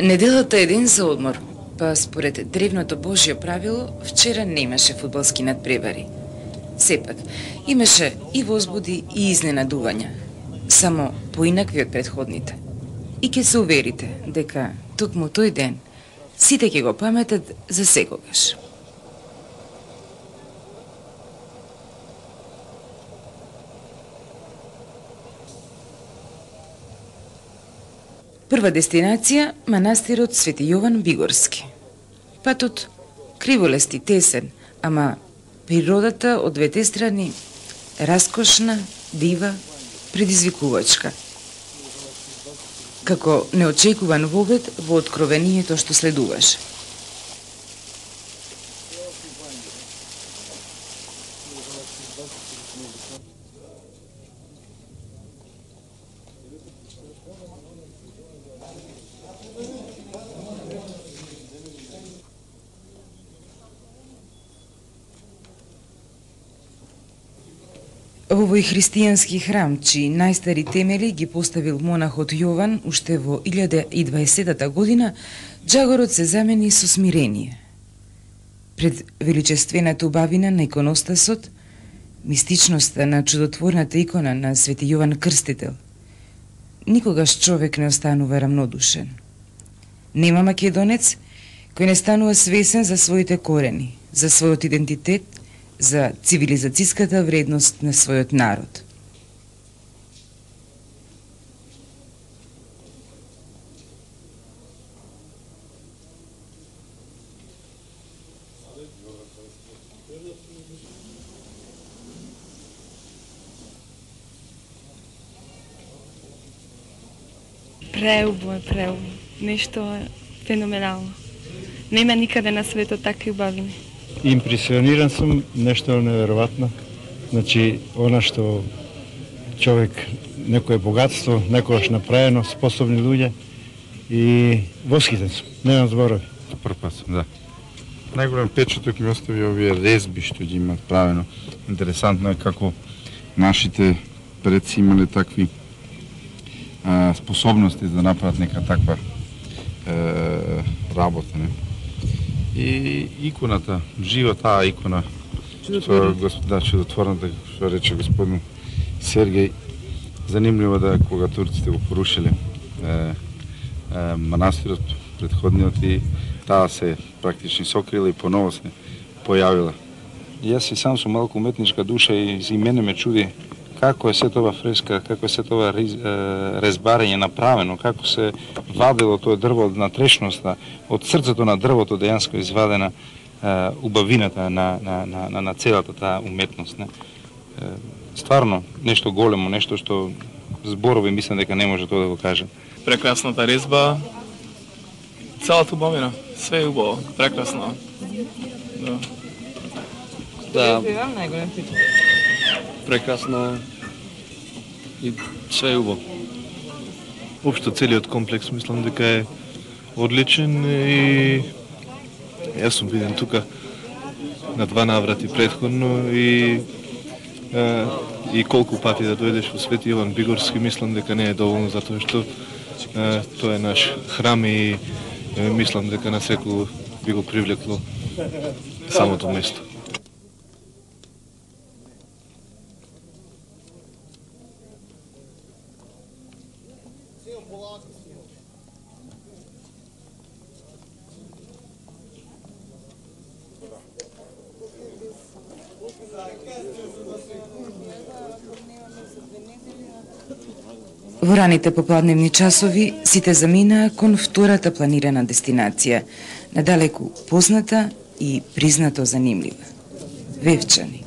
Неделата е ден за одмор, па според древното Божјо правило, вчера немаше фудбалски надпревари. Сепак, имаше и возбуди и изненадувања, само поинакви од претходните. И ќе се уверите дека токму тој ден сите ќе го паметат за секогаш. Прва дестинација – манастирот Свети Јован Бигорски. Патот криволест и тесен, ама природата од двете страни раскошна, дива, предизвикувачка. Како неочекуван вовед во откровението што следуваше. Во овој христијански храм, чии најстари темели ги поставил монахот Јован уште во 1020 година, джагорот се замени со смирение. Пред величествената убавина на иконостасот, мистичноста на чудотворната икона на Свети Јован Крстител, никогаш човек не останува рамнодушен. Нема македонец кој не станува свесен за своите корени, за својот идентитет, за цивилизацијската вредност на својот народ. Преубаво е, преубаво. Нешто феноменално. Нема никаде на светот такви убавини. Импресиониран сум, нешто неверојатно. Значи, она што човек, некое богатство, некојаш направено, способни луѓе и восхитен сум, немам зборови. Прв пат сум, да. Најголем печаток ми остави овие резби што ги имат правено. Интересантно е како нашите предци имале такви способности да направат нека таква работа, не? И иконата, жива таа икона, чудотворната, што рече господин Сергеј, занимливо да кога турците го порушиле манастирот предходниот и таа се практично сокрила и поново се појавила. Јас и сам сум малку уметничка душа и мене ме чуди како е се тоа фреска, како е се тоа резбарење направено, како се вадело тоа дрво на трешноста, од срцето на дрвото дејанско извадена убавината на целата таа уметност. Не? Стварно, нешто големо, нешто што зборови мислам дека не може тоа да го каже. Прекрасната резба, целата убавина, све е убаво, прекрасно. Да. Прекрасно и све е убаво. Општо целиот комплекс мислам дека е одличен и јас сум виден тука на 2 наврати претходно и колку пати да дојдеш во Свети Јован Бигорски мислам дека не е доволно затоа што тоа е наш храм и мислам дека на секој би го привлекло самото место. Во раните попладневни часови сите заминаа кон втората планирана дестинација, надалеку позната и признато занимлива – Вевчани.